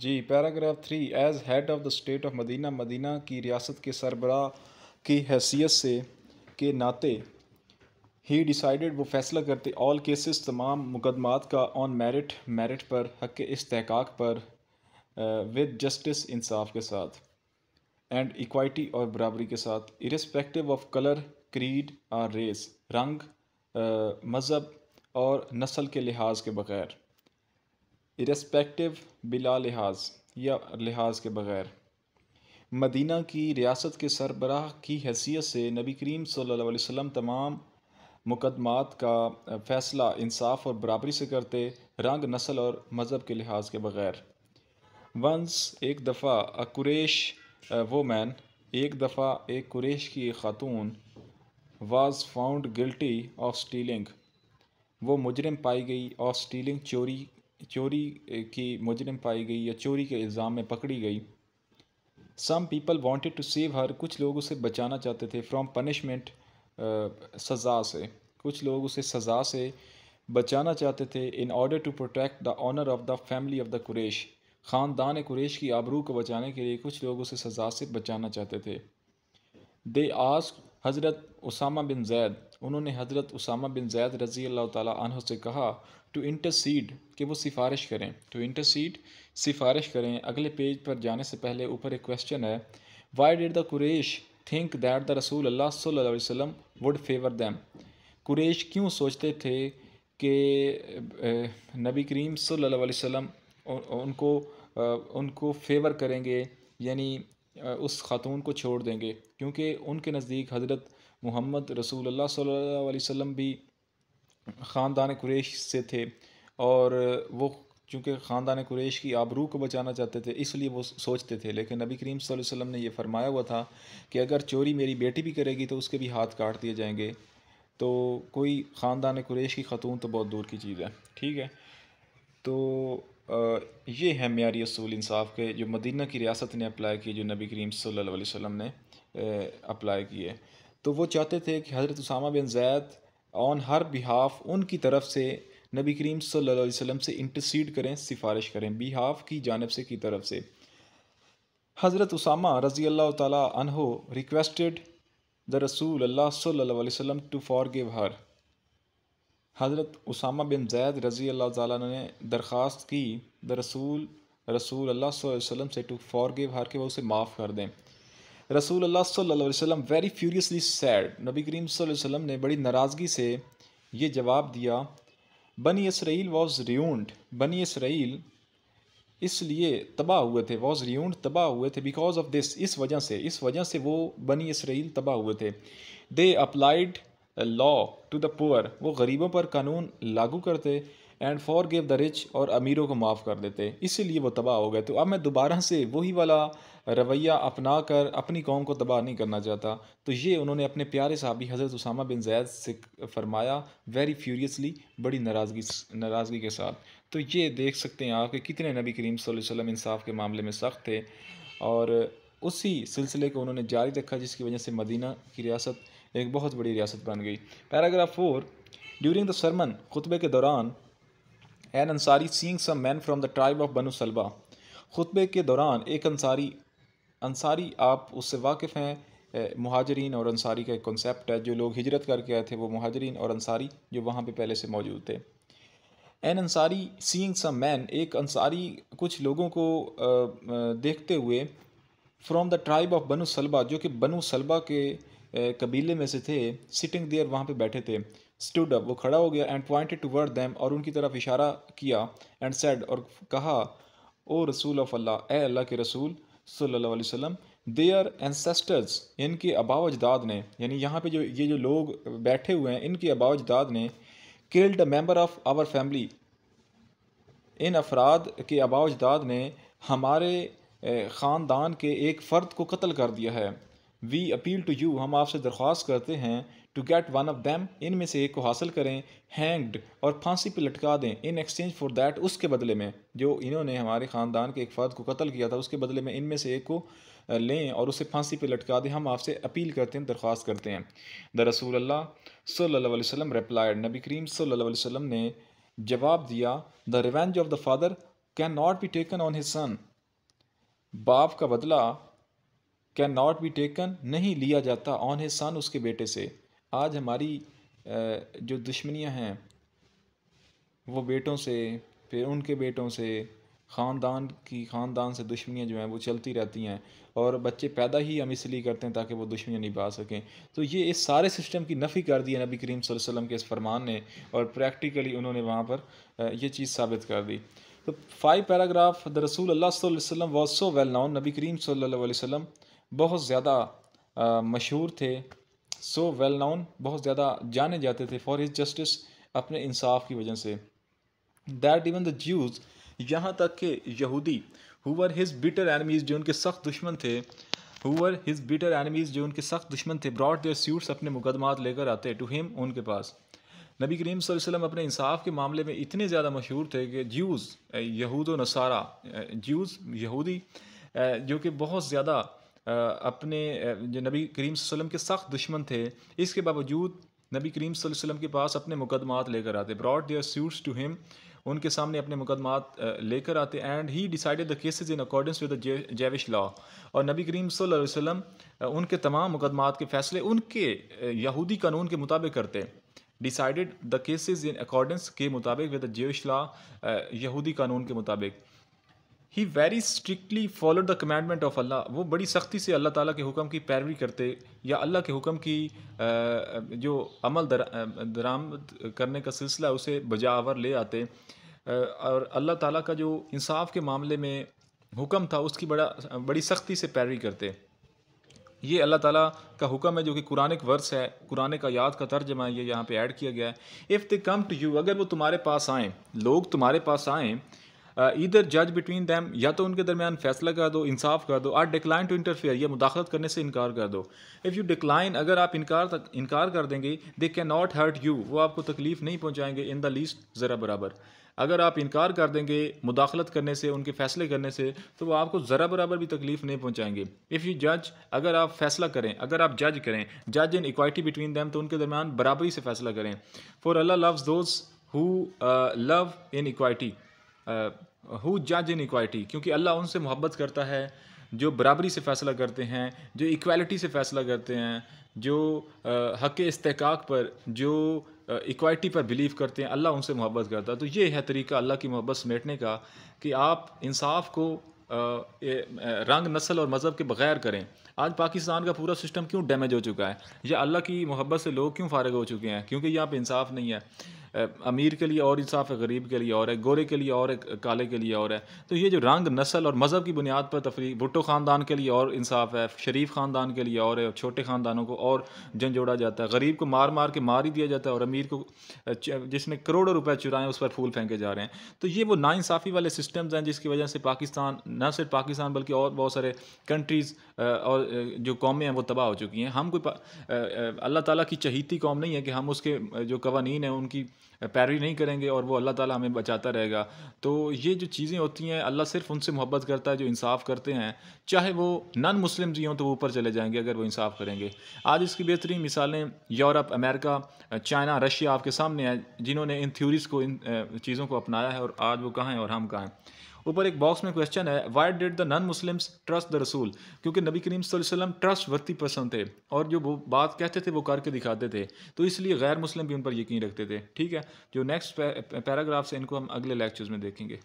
Ji, paragraph 3। As head of the state of Medina, Medina की रियासत के सरबराह की हैसियत से के नाते ही डिसाइडेड, वो फैसला करते, ऑल केसेस, तमाम मुकदमात का, ऑन मेरिट, मेरिट पर, हक़ इस्तेहकाक पर, विद जस्टिस, इंसाफ के साथ, एंड इक्वालिटी और बराबरी के साथ, इरिस्पेक्टिव ऑफ कलर, क्रीड और रेस, रंग, मज़हब और नस्ल के लिहाज के बग़ैर, इरिस्पेक्टिव बिला लिहाज या लिहाज के बग़ैर, मदीना की रियासत के सरबराह की हैसियत से नबी करीम सल्लल्लाहु अलैहि वसल्लम तमाम मुकदमात का फ़ैसला इंसाफ और बराबरी से करते, रंग, नस्ल और मज़हब के लिहाज के बग़ैर। वंस, एक दफ़ा, अ कुरैश वो मैन, एक दफ़ा एक कुरैश की एक खातून, was found guilty of stealing, वो मुजरिम पाई गई, ऑफ स्टीलिंग, चोरी, चोरी की मुजरिम पाई गई या चोरी के इल्ज़ाम में पकड़ी गई। Some people wanted to save her, कुछ लोग उसे बचाना चाहते थे, फ्रॉम पनिशमेंट, सज़ा से, कुछ लोग उसे सज़ा से बचाना चाहते थे, in order to protect the honour of the family of the Quraysh, ख़ानदान कुरैश की आबरू को बचाने के लिए कुछ लोग उसे सज़ा से बचाना चाहते थे। दे आस्क, हज़रत उसामा बिन जैद, उन्होंने हज़रत उसामा बिन जैद रज़ी अल्लाह ताला अन्हु से कहा, टू इंटरसीड, कि वो सिफारिश करें, टू इंटरसीड, सिफारिश करें। अगले पेज पर जाने से पहले ऊपर एक क्वेश्चन है, why did the Quraysh think that the रसूल अल्लाह सल्लल्लाहु अलैहि वसल्लम वुड फेवर दैम, कुरैश क्यों सोचते थे कि नबी करीम सल्लल्लाहु अलैहि वसल्लम उनको उनको फेवर करेंगे, यानी उस खातून को छोड़ देंगे, क्योंकि उनके नज़दीक हज़रत मोहम्मद रसूलुल्लाह सल्लल्लाहु अलैहि वसल्लम भी ख़ानदान कुरैश से थे, और वो चूँकि ख़ानदान कुरैश की आबरू को बचाना चाहते थे, इसलिए वो सोचते थे। लेकिन नबी करीम सल्लल्लाहु अलैहि वसल्लम ने ये फरमाया हुआ था कि अगर चोरी मेरी बेटी भी करेगी तो उसके भी हाथ काट दिए जाएंगे, तो कोई ख़ानदान कुरैश की खातून तो बहुत दूर की चीज़ है। ठीक है, तो ये है मेयारी असूल इंसाफ के जो मदीना की रियासत ने अप्लाई किए, जो नबी करीम सल्लल्लाहु अलैहि वसल्लम ने अप्लाई किए। तो वो चाहते थे कि हज़रत उसामा बिन ज़ैद ऑन हर बिहाफ, उनकी तरफ से नबी करीम सल्लल्लाहु अलैहि वसल्लम से इंटरसीड करें, सिफारिश करें, बिहाफ की जानब से, की तरफ से। हज़रत उसामा रज़ी अल्लाह ताला अन्हो रिक्वेस्टेड द रसूल अल्लाह सल्लल्लाहु अलैहि वसल्लम टू फॉरगिव हर, हज़रत उसामा बिन ज़ैद रज़ी अल्लाह ताला ने दरख्वास्त की द रसूल, रसूल अल्लाह सल्लल्लाहु अलैहि वसल्लम से, टू फॉरगिव हर, के वो उसे माफ़ कर दें। रसूल अल्लाह सल्लल्लाहु अलैहि वसल्लम वेरी फ्यूरियसली सैड, नबी करीम सल्लल्लाहु अलैहि वसल्लम ने बड़ी नाराज़गी से ये जवाब दिया, बनी इसराइल वॉज रियून्ड, बनी इसराइल इसलिए तबाह हुए थे, वॉज रियून्ड, तबाह हुए थे, बिकॉज ऑफ दिस, इस वजह से, इस वजह से वो बनी इसराइल तबाह हुए थे। They applied law to the poor, वो गरीबों पर कानून लागू करते, and for give the rich, और अमीरों को माफ़ कर देते, इसीलिए वो तबाह हो गए। तो अब मैं दोबारा से वही वाला रवैया अपना कर अपनी कौम को तबाह नहीं करना चाहता। तो ये उन्होंने अपने प्यारे साहबी हज़रत उसामा बिन जैद से फरमाया, वेरी फ्यूरियसली, बड़ी नाराज़गी के साथ। तो ये देख सकते हैं आप कि कितने नबी करीम सल्लल्लाहु अलैहि वसल्लम इंसाफ के मामले में सख्त थे, और उसी सिलसिले को उन्होंने जारी रखा, जिसकी वजह से मदीना की रियासत एक बहुत बड़ी रियासत बन गई। पैराग्राफ 4, ड्यूरिंग द सरमन, खुतबे के दौरान, an Ansari seeing some man from the tribe of Banu Salba, खुतबे के दौरान एक अंसारी, अंसारी आप उससे वाकिफ़ हैं, मुहाजिरीन और अंसारी का एक कॉन्सेप्ट है, जो लोग हिजरत करके आए थे वो मुहाजिरीन और अंसारी जो वहाँ पे पहले से मौजूद थे। An Ansari seeing some man, एक अंसारी कुछ लोगों को देखते हुए, from the tribe of Banu Thalaba, जो कि बनु सलबा के कबीले में से थे, सिटिंग देयर, वहाँ पे बैठे थे, स्टूड अप, वो खड़ा हो गया, एंड पॉइंटेड टुवर्ड देम, और उनकी तरफ इशारा किया, एंड सेड, और कहा, ओ रसूल ऑफ अल्लाह, ए अल्लाह के रसूल सल्लल्लाहु अलैहि वसल्लम, देयर एंसेस्टर्स, इनके आबाव अजदाद ने, यानी यहाँ पे जो ये जो लोग बैठे हुए हैं, इनके आबाव अजदाद ने, killed a member of our family, इन अफराद के आबाव अजदाद ने हमारे ख़ानदान के एक फ़र्द को कत्ल कर दिया है। वी अपील टू यू, हम आपसे दरख्वास्त करते हैं, to get one of them, इनमें से एक को हासिल करें, हैंग्ड, और फांसी पे लटका दें, इन एक्सचेंज फॉर दैट, उसके बदले में, जो इन्होंने हमारे ख़ानदान के एक फ़र्द को कत्ल किया था, उसके बदले में इनमें से एक को लें और उसे फांसी पे लटका दें, हम आपसे अपील करते हैं, दरख्वास्त करते हैं। द रसूल अल्लाह सल्लल्लाहु अलैहि वसल्लम रिप्लाइड, नबी करीम सल्लल्लाहु अलैहि वसल्लम ने जवाब दिया, the revenge of the father can not be taken on his son, बाप का बदला कैन नॉट बी टेकन, नहीं लिया जाता, ऑन हिज सन, उसके बेटे से। आज हमारी जो दुश्मनियां हैं वो बेटों से, फिर उनके बेटों से, ख़ानदान से दुश्मनियाँ जो हैं वो चलती रहती हैं, और बच्चे पैदा ही हम इसलिए करते हैं ताकि वो दुश्मनियाँ निभा सकें। तो ये इस सारे सिस्टम की नफ़ी कर दी है नबी करीम सल्लल्लाहु अलैहि वसल्लम के इस फरमान ने, और प्रैक्टिकली उन्होंने वहाँ पर ये चीज़ साबित कर दी। तो 5 पैराग्राफ, द रसूल अल्लाह सल्लल्लाहु अलैहि वसल्लम वाज सो वेल नोन, नबी करीम सल्लल्लाहु अलैहि वसल्लम बहुत ज़्यादा मशहूर थे, सो वेल नोन, बहुत ज़्यादा जाने जाते थे, फॉर हिज जस्टिस, अपने इंसाफ की वजह से, दैट इवन द ज्यूज़, यहाँ तक कि यहूदी, हुवर हिज बिटर एनिमीज़, जो उनके सख्त दुश्मन थे, हुवर हिज बिटर एनिमीज़, जो उनके सख्त दुश्मन थे, ब्रॉड देयर सूट्स, अपने मुकदमात लेकर आते, टू हिम, उनके पास। नबी करीम सल्लल्लाहु अलैहि वसल्लम अपने इंसाफ के मामले में इतने ज़्यादा मशहूर थे कि ज्यूज़, यहूद व नसारा, ज्यूज़ यहूदी, जो कि बहुत ज़्यादा अपने जो नबी करीम सल्लल्लाहु अलैहि वसल्लम के सख्त दुश्मन थे, इसके बावजूद नबी करीम सल्लल्लाहु अलैहि वसल्लम के पास अपने मुकदमात लेकर आते, brought their suits to him, उनके सामने अपने मुकदमात लेकर आते, and he decided the cases in accordance with the Jewish law, और नबी करीम सल्लल्लाहु अलैहि वसल्लम उनके तमाम मुकदमात के फ़ैसले उनके यहूदी कानून के मुताबिक करते, decided the cases in accordance के मुताबिक विद द जेविश लॉ, यहूदी कानून के मुताबिक। He very strictly followed the commandment of Allah, वो बड़ी सख्ती से अल्लाह ताला के हुक्म की पैरवी करते, या अल्लाह के हुक्म की जो अमल दरामद करने का सिलसिला है उसे बजावर ले आते, और अल्लाह ताला का जो इंसाफ के मामले में हुक्म था उसकी बड़ी सख्ती से पैरवी करते। ये अल्लाह ताला का हुक्म है जो कि कुरान एक वर्स है, कुरान का याद का तर्जमा है, ये यहाँ पे ऐड किया गया है। If they come to you, अगर वो तुम्हारे पास आएँ, लोग तुम्हारे पास आएँ, ईदर जज बिटवीन दैम, या तो उनके दरमियान फैसला कर दो, इंसाफ कर दो, आर डिक्लाइन टू इंटरफेयर, या मुदाखलत करने से इनकार कर दो। इफ़ यू डिक्लाइन, अगर आप इनकार कर देंगे, they can not hurt you, वो आपको तकलीफ़ नहीं पहुँचाएंगे, इन द लीस्ट, ज़रा बराबर। अगर आप इनकार कर देंगे मुदाखलत करने से, उनके फ़ैसले करने से, तो वो आपको ज़रा बराबर भी तकलीफ़ नहीं पहुँचाएंगे। इफ़ यू जज, अगर आप फैसला करें, अगर आप जज करें, जज इन इक्वालिटी बिटवीन दैम, तो उनके दरमियान बराबरी से फ़ैसला करें। For Allah loves those who love in equality, who जज इन इक्वालिटी, क्योंकि अल्लाह उनसे मोहब्बत करता है जो बराबरी से फ़ैसला करते हैं, जो इक्वालिटी से फ़ैसला करते हैं, जो हक़ इस्तेहक़ाक़ पर, जो इक्वालिटी पर बिलीव करते हैं, अल्लाह उनसे मोहब्बत करता है। तो ये है तरीका अल्लाह की मोहब्बत समेटने का, कि आप इंसाफ को रंग, नस्ल और मज़हब के बग़ैर करें। आज पाकिस्तान का पूरा सिस्टम क्यों डैमेज हो चुका है, या अल्लाह की मोहब्बत से लोग क्यों फ़ारिग हो चुके हैं, क्योंकि यहाँ पे इंसाफ नहीं है। अमीर के लिए और इंसाफ है, गरीब के लिए और है, गोरे के लिए और है, काले के लिए और है। तो ये जो रंग, नस्ल और मज़हब की बुनियाद पर तफरीक, भुट्टो ख़ानदान के लिए और इंसाफ है, शरीफ ख़ानदान के लिए और है, छोटे ख़ानदानों को और झंझोड़ा जाता है, गरीब को मार मार के मार ही दिया जाता है, और अमीर को जिसने करोड़ों रुपए चुराए उस पर फूल फेंके जा रहे हैं। तो ये वो नाइंसाफ़ी वाले सिस्टम्स हैं जिसकी वजह से पाकिस्तान, न सिर्फ पाकिस्तान बल्कि और बहुत सारे कंट्रीज़ और जो कौमें हैं वो तबाह हो चुकी हैं। हम कोई अल्लाह ताला की चहीती कौम नहीं है कि हम उसके जो कवानीन हैं उनकी पैरवी नहीं करेंगे और वो अल्लाह ताला हमें बचाता रहेगा। तो ये जो चीज़ें होती हैं, अल्लाह सिर्फ उनसे मोहब्बत करता है जो इंसाफ करते हैं, चाहे वो नॉन मुस्लिम ही हों तो वो ऊपर चले जाएंगे अगर वो इंसाफ करेंगे। आज इसकी बेहतरीन मिसालें यूरोप, अमेरिका, चाइना, रशिया आपके सामने है, जिन्होंने इन थ्योरीज़ को, इन चीज़ों को अपनाया है, और आज वो कहाँ हैं और हम कहाँ हैं। ऊपर एक बॉक्स में क्वेश्चन है, why did the non Muslims trust the रसूल, क्योंकि नबी करीम सल्लल्लाहु अलैहि वसल्लम ट्रस्टवर्दी पर्सन थे, और जो वो बात कहते थे वो करके दिखाते थे, तो इसलिए गैर मुस्लिम भी उन पर यकीन रखते थे। ठीक है, जो नेक्स्ट पैराग्राफ्स हैं इनको हम अगले लेक्चर्स में देखेंगे।